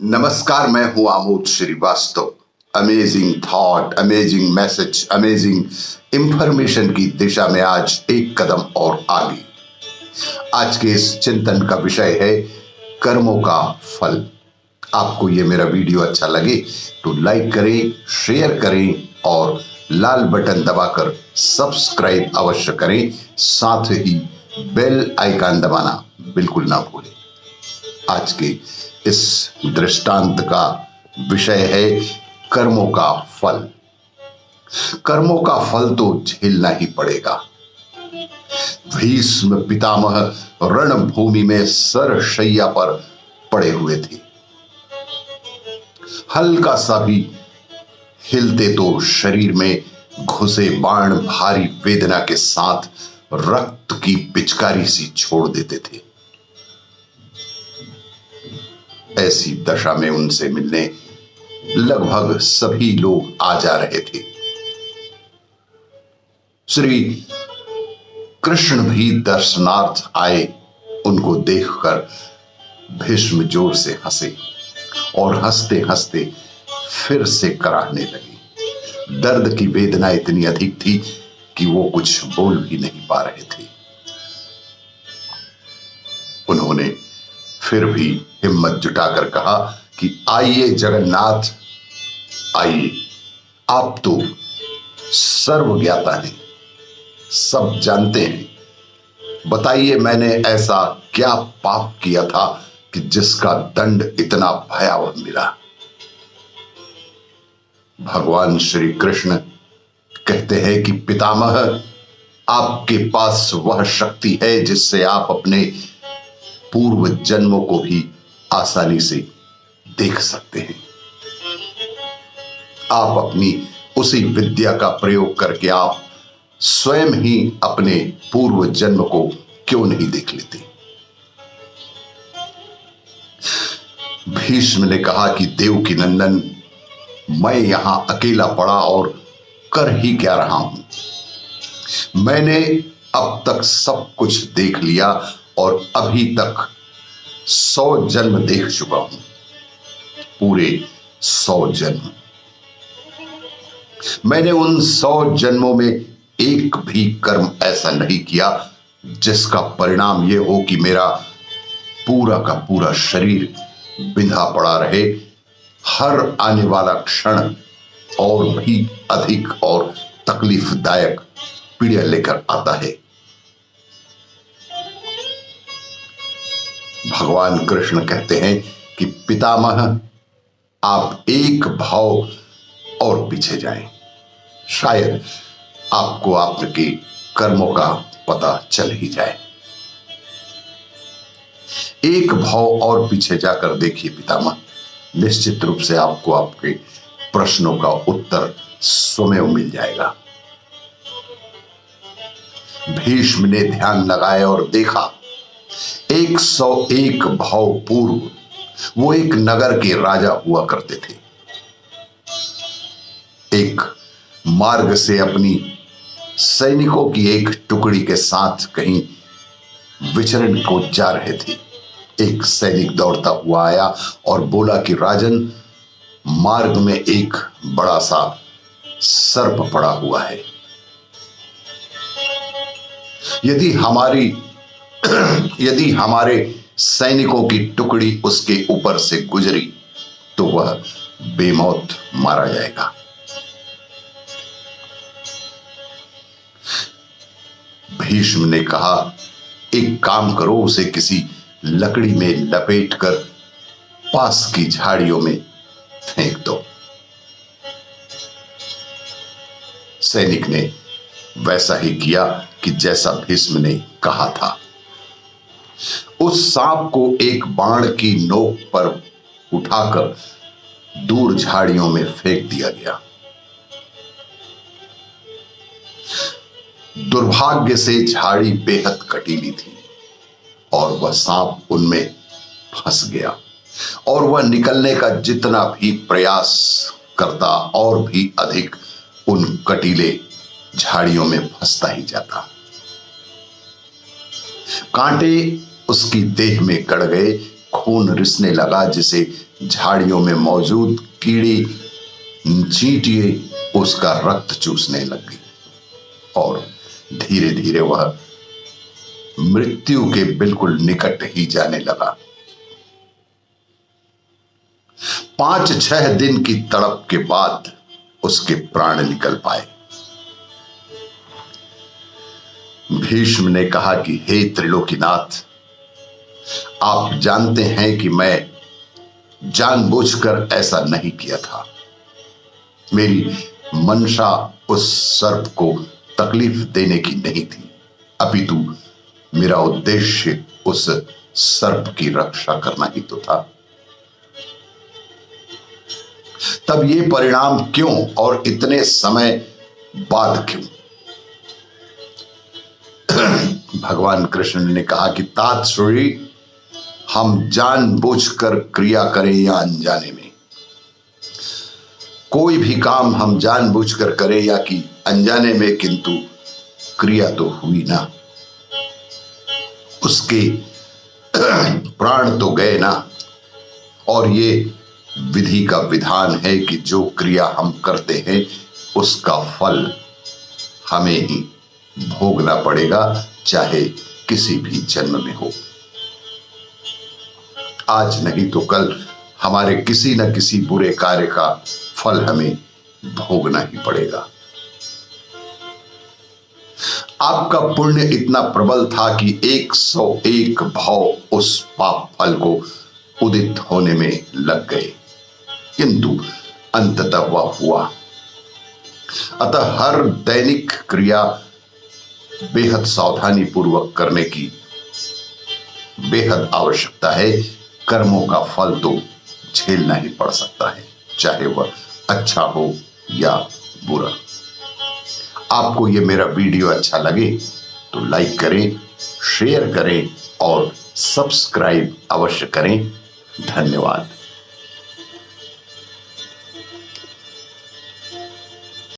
नमस्कार, मैं हूं Amod Srivastava. Amazing thought, amazing message, amazing information की दिशा में आज एक कदम और आगे। आज के इस चिंतन का विषय है कर्मों का फल। आपको ये मेरा वीडियो अच्छा लगे तो लाइक करें, शेयर करें और लाल बटन दबाकर सब्सक्राइब अवश्य करें। साथ ही बेल आइकन दबाना बिल्कुल ना भूलें। आज के इस दृष्टांत का विषय है कर्मों का फल। कर्मों का फल तो झेलना ही पड़ेगा। भीष्म पितामह रणभूमि में सरशैया पर पड़े हुए थे। हल्का सा भी हिलते तो शरीर में घुसे बाण भारी वेदना के साथ रक्त की पिचकारी सी छोड़ देते थे। ऐसी दशा में उनसे मिलने लगभग सभी लोग आ जा रहे थे। श्री कृष्ण भी दर्शनार्थ आए। उनको देखकर भीष्म जोर से हंसे और हंसते हंसते फिर से कराहने लगे। दर्द की वेदना इतनी अधिक थी कि वो कुछ बोल भी नहीं पा रहे थे। उन्होंने फिर भी हिम्मत जुटाकर कहा कि आइए जगन्नाथ, आइए, आप तो सर्वज्ञाता हैं, सब जानते हैं। बताइए, मैंने ऐसा क्या पाप किया था कि जिसका दंड इतना भयावह मिला। भगवान श्री कृष्ण कहते हैं कि पितामह, आपके पास वह शक्ति है जिससे आप अपने पूर्व जन्मों को भी आसानी से देख सकते हैं। आप अपनी उसी विद्या का प्रयोग करके आप स्वयं ही अपने पूर्व जन्म को क्यों नहीं देख लेते। भीष्म ने कहा कि देवकी नंदन, मैं यहां अकेला पड़ा और कर ही क्या रहा हूं। मैंने अब तक सब कुछ देख लिया और अभी तक 100 जन्म देख चुका हूं, पूरे 100 जन्म। मैंने उन 100 जन्मों में एक भी कर्म ऐसा नहीं किया जिसका परिणाम यह हो कि मेरा पूरा का पूरा शरीर बिंधा पड़ा रहे। हर आने वाला क्षण और भी अधिक और तकलीफदायक पीड़ा लेकर आता है। भगवान कृष्ण कहते हैं कि पितामह, आप एक भाव और पीछे जाएं, शायद आपको आपके कर्मों का पता चल ही जाए। एक भाव और पीछे जाकर देखिए पितामह, निश्चित रूप से आपको आपके प्रश्नों का उत्तर स्वयं मिल जाएगा। भीष्म ने ध्यान लगाया और देखा 101 भाव पूर्व वो एक नगर के राजा हुआ करते थे। एक मार्ग से अपनी सैनिकों की एक टुकड़ी के साथ कहीं विचरण को जा रहे थे। एक सैनिक दौड़ता हुआ आया और बोला कि राजन, मार्ग में एक बड़ा सा सर्प पड़ा हुआ है। यदि हमारे सैनिकों की टुकड़ी उसके ऊपर से गुजरी तो वह बेमौत मारा जाएगा। भीष्म ने कहा, एक काम करो, उसे किसी लकड़ी में लपेटकर पास की झाड़ियों में फेंक दो। सैनिक ने वैसा ही किया कि जैसा भीष्म ने कहा था। उस सांप को एक बाण की नोक पर उठाकर दूर झाड़ियों में फेंक दिया गया। दुर्भाग्य से झाड़ी बेहद कटीली थी और वह सांप उनमें फंस गया और वह निकलने का जितना भी प्रयास करता और भी अधिक उन कटीले झाड़ियों में फंसता ही जाता। कांटे उसकी देह में गड़ गए, खून रिसने लगा, जिसे झाड़ियों में मौजूद कीड़े चींटिए उसका रक्त चूसने लग गई और धीरे धीरे वह मृत्यु के बिल्कुल निकट ही जाने लगा। 5-6 दिन की तड़प के बाद उसके प्राण निकल पाए। भीष्म ने कहा कि हे त्रिलोकीनाथ, आप जानते हैं कि मैं जानबूझकर ऐसा नहीं किया था। मेरी मंशा उस सर्प को तकलीफ देने की नहीं थी, अपितु मेरा उद्देश्य उस सर्प की रक्षा करना ही तो था। तब ये परिणाम क्यों और इतने समय बाद क्यों? भगवान कृष्ण ने कहा कि तात श्री, हम जानबूझकर क्रिया करें या अनजाने में, कोई भी काम हम जानबूझकर करें या कि अनजाने में, किंतु क्रिया तो हुई ना, उसके प्राण तो गए ना। और ये विधि का विधान है कि जो क्रिया हम करते हैं उसका फल हमें ही भोगना पड़ेगा, चाहे किसी भी जन्म में हो। आज नहीं तो कल हमारे किसी न किसी बुरे कार्य का फल हमें भोगना ही पड़ेगा। आपका पुण्य इतना प्रबल था कि 101 भाव उस पाप फल को उदित होने में लग गए, किंतु अंततः वह हुआ। अतः हर दैनिक क्रिया बेहद सावधानी पूर्वक करने की बेहद आवश्यकता है। कर्मों का फल तो झेलना ही पड़ सकता है, चाहे वह अच्छा हो या बुरा। आपको यह मेरा वीडियो अच्छा लगे तो लाइक करें, शेयर करें और सब्सक्राइब अवश्य करें। धन्यवाद।